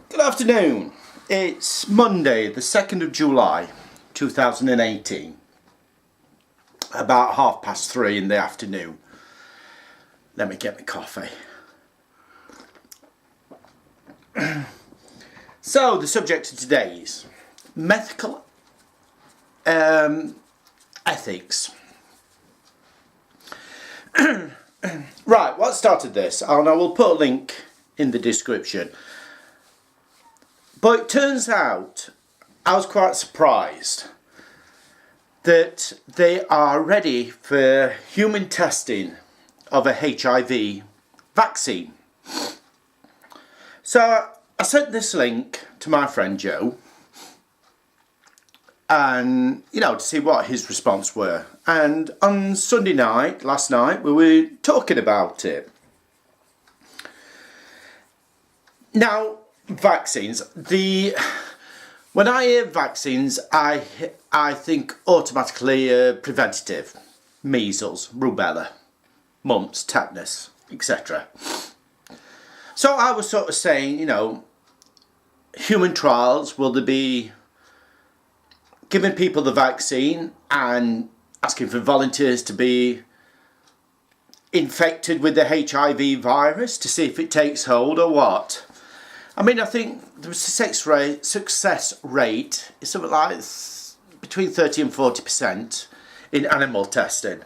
Good afternoon. It's Monday, the 2nd of July 2018. About 3:30 in the afternoon. Let me get my coffee. So, the subject of today's methical ethics. Right, what started this? And I will put a link in the description. But it turns out, I was quite surprised that they are ready for human testing of a HIV vaccine. So I sent this link to my friend Joe, and to see what his response were. And on Sunday night, last night, we were talking about it. Now, vaccines. When I hear vaccines, I think automatically preventative. Measles, rubella, mumps, tetanus, etc. So I was sort of saying, human trials, will they be giving people the vaccine and asking for volunteers to be infected with the HIV virus to see if it takes hold or what? I mean, I think the success rate is something like between 30 and 40% in animal testing.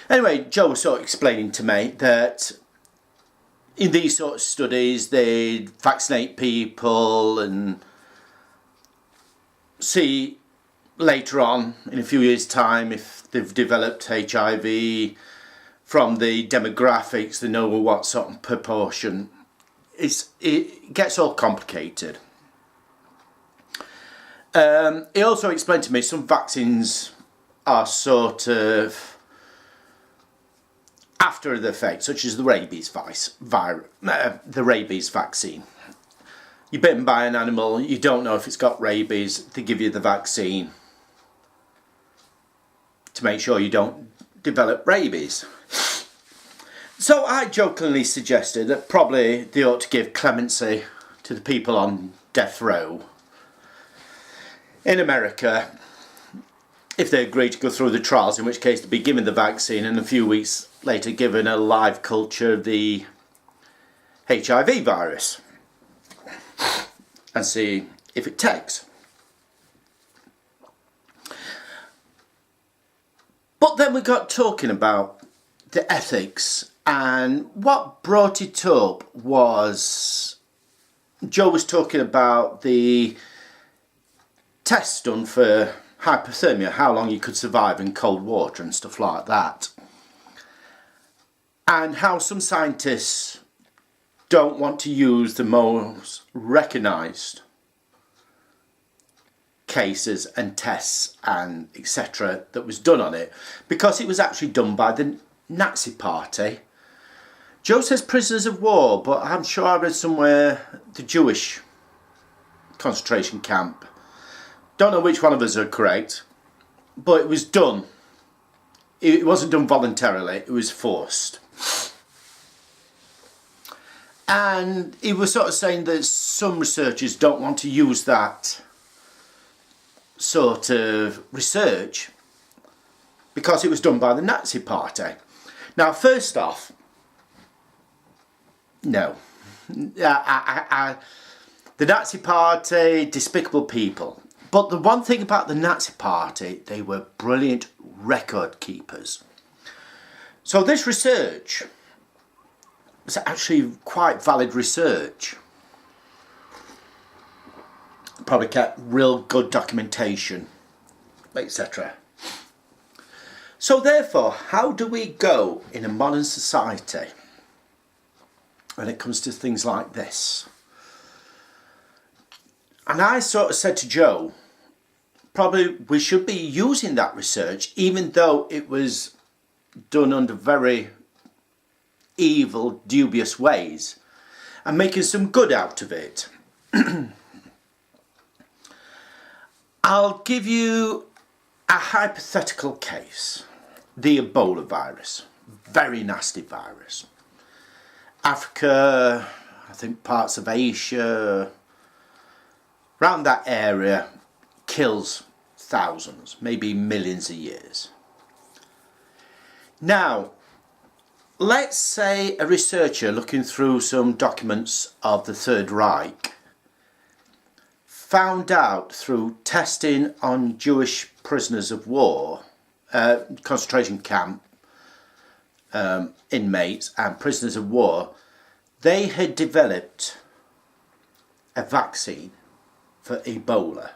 Anyway, Joe was sort of explaining to me that in these sort of studies, they vaccinate people and see later on, in a few years' time, if they've developed HIV from the demographics, they know what sort of proportion. It gets all complicated. He also explained to me some vaccines are sort of after the effect, such as the rabies vaccine. You're bitten by an animal, you don't know if it's got rabies, they give you the vaccine to make sure you don't develop rabies. So I jokingly suggested that probably they ought to give clemency to the people on death row in America if they agree to go through the trials, in which case they'd be given the vaccine and a few weeks later given a live culture of the HIV virus and see if it takes. But then we got talking about the ethics, and what brought it up was Joe was talking about the tests done for hypothermia, how long you could survive in cold water and stuff like that, and how some scientists don't want to use the most recognised cases and tests and etc. that was done on it because it was actually done by the Nazi Party. Joe says prisoners of war, but I'm sure I read somewhere the Jewish concentration camp. Don't know which one of us are correct, but it was done. It wasn't done voluntarily, it was forced. And he was sort of saying that some researchers don't want to use that sort of research because it was done by the Nazi Party. Now, first off, no. The Nazi Party, despicable people. But the one thing about the Nazi Party, they were brilliant record keepers. So this research was actually quite valid research. Probably kept real good documentation, etc. So therefore, how do we go in a modern society when it comes to things like this? And I sort of said to Joe, probably we should be using that research, even though it was done under very evil, dubious ways, and making some good out of it. I'll give you a hypothetical case. The Ebola virus. Very nasty virus. Africa I think parts of Asia, around that area, kills thousands, maybe millions of years. Now, let's say a researcher looking through some documents of the Third Reich found out through testing on Jewish prisoners of war, concentration camp inmates and prisoners of war, they had developed a vaccine for Ebola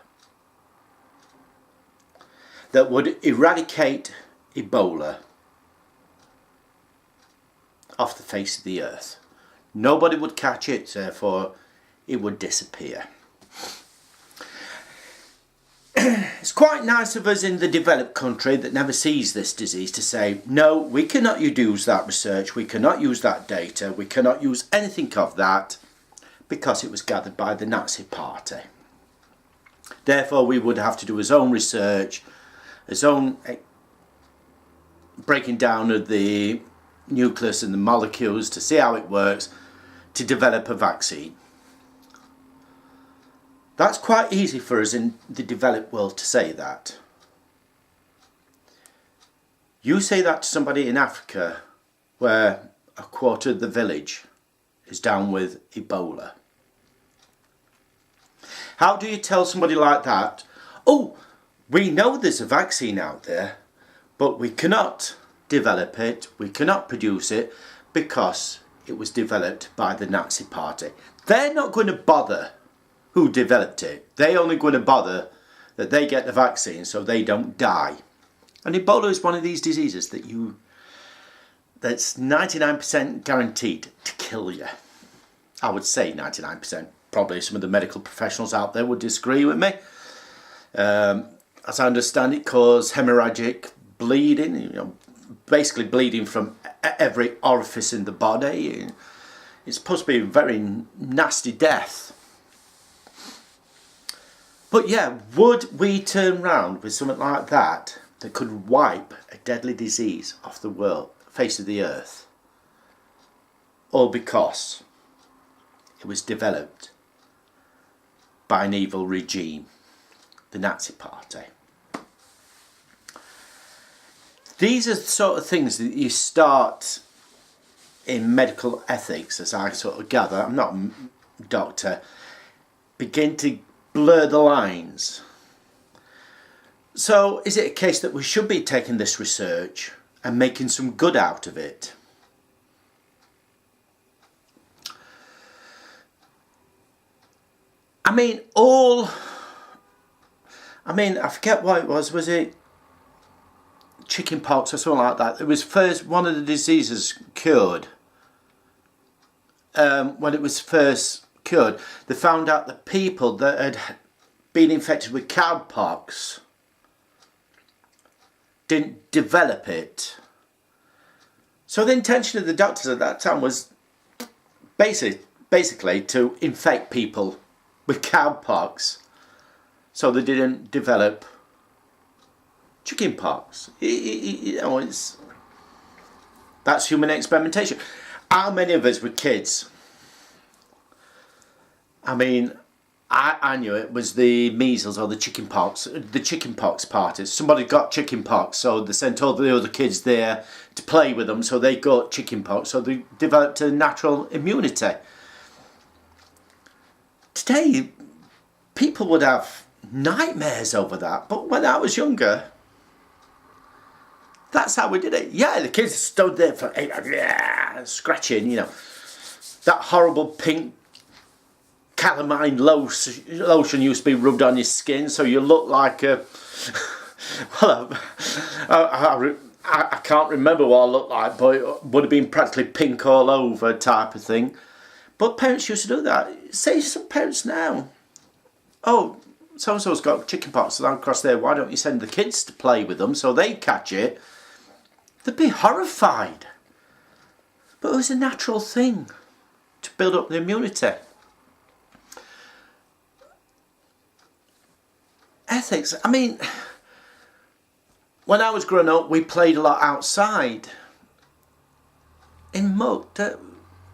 that would eradicate Ebola off the face of the earth. Nobody would catch it, therefore it would disappear. It's quite nice of us in the developed country that never sees this disease to say, no, we cannot use that research, we cannot use that data, we cannot use anything of that because it was gathered by the Nazi Party. Therefore we would have to do his own research, his own breaking down of the nucleus and the molecules to see how it works to develop a vaccine. That's quite easy for us in the developed world to say that. You say that to somebody in Africa where a quarter of the village is down with Ebola. How do you tell somebody like that, oh, we know there's a vaccine out there, but we cannot develop it, we cannot produce it because it was developed by the Nazi Party. They're not going to bother who developed it. They're only going to bother that they get the vaccine so they don't die. And Ebola is one of these diseases that's 99% guaranteed to kill you. I would say 99%. Probably some of the medical professionals out there would disagree with me. As I understand it, cause hemorrhagic bleeding, basically bleeding from every orifice in the body. It's supposed to be a very nasty death. But yeah, would we turn round with something like that that could wipe a deadly disease off the world, face of the earth? All because it was developed by an evil regime, the Nazi Party. These are the sort of things that you start in medical ethics, as I sort of gather, I'm not a doctor, begin to blur the lines. So is it a case that we should be taking this research and making some good out of it? I forget what it was it chickenpox or something like that? It was first one of the diseases cured. When it was first cured, they found out that people that had been infected with cowpox didn't develop it. So the intention of the doctors at that time was basically to infect people with cowpox so they didn't develop chickenpox. That's human experimentation. How many of us were kids? I knew it was the measles or the chickenpox parties. Somebody got chickenpox, so they sent all the other kids there to play with them, so they got chickenpox, so they developed a natural immunity. Today, people would have nightmares over that, but when I was younger, that's how we did it. Yeah, the kids stood there for scratching, that horrible pink calamine lotion used to be rubbed on your skin, so you look like a I can't remember what I looked like, but it would have been practically pink all over type of thing. But parents used to do that. Say some parents now, oh, so-and-so's got chickenpox down across there, why don't you send the kids to play with them so they catch it? They'd be horrified. But it was a natural thing to build up the immunity. Ethics, when I was growing up, we played a lot outside in mud.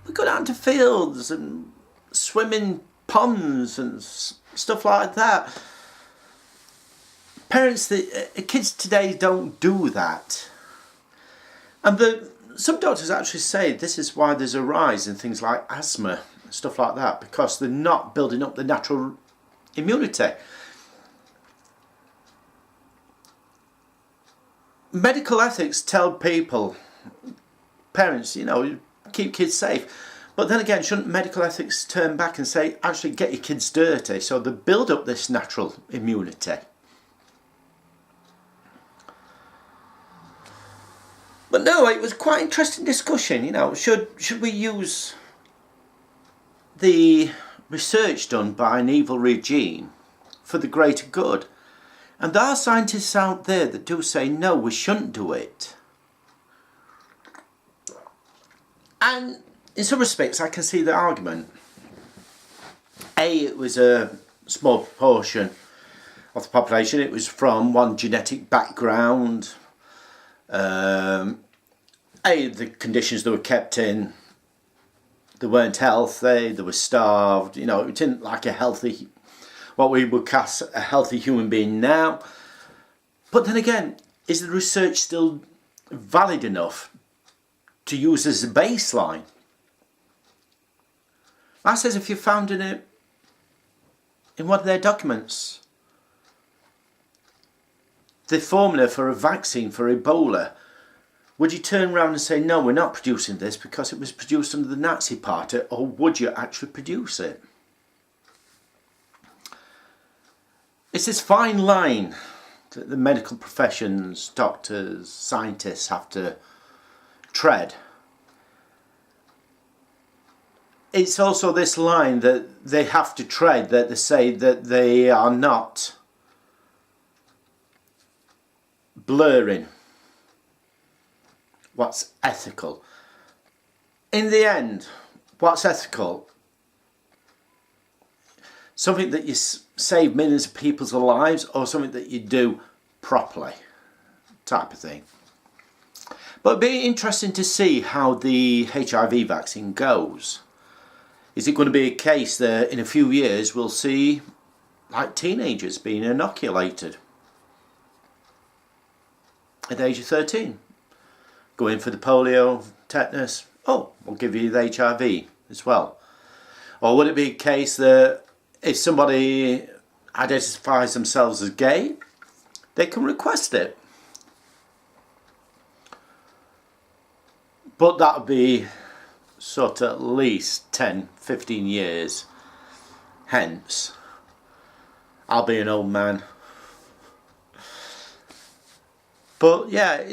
We go down to fields and swim in ponds and stuff like that. Kids today don't do that. And some doctors actually say this is why there's a rise in things like asthma and stuff like that, because they're not building up the natural immunity. Medical ethics tell people, parents, keep kids safe. But then again, shouldn't medical ethics turn back and say, actually get your kids dirty so they build up this natural immunity? But no, it was quite interesting discussion, should we use the research done by an evil regime for the greater good? And there are scientists out there that do say, no, we shouldn't do it. And in some respects, I can see the argument. It was a small proportion of the population. It was from one genetic background. The conditions they were kept in, they weren't healthy, they were starved. It didn't like what we would class a healthy human being now. But then again, is the research still valid enough to use as a baseline? I says if you found it in one of their documents, the formula for a vaccine for Ebola, would you turn around and say, no, we're not producing this because it was produced under the Nazi Party, or would you actually produce it? It's this fine line that the medical professions, doctors, scientists have to tread. It's also this line that they have to tread, that they say that they are not blurring what's ethical. In the end, what's ethical? Something that you save millions of people's lives, or something that you do properly, type of thing. But it'd be interesting to see how the HIV vaccine goes. Is it going to be a case that in a few years we'll see like teenagers being inoculated at the age of 13? Go in for the polio, tetanus, we'll give you the HIV as well. Or would it be a case that if somebody identifies themselves as gay, they can request it? But that would be sort of at least 10-15 years hence. I'll be an old man. But yeah,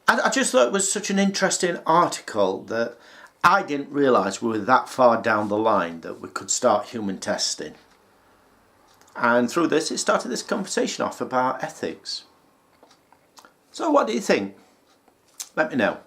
I just thought it was such an interesting article that I didn't realise we were that far down the line that we could start human testing. And through this, it started this conversation off about ethics. So what do you think? Let me know.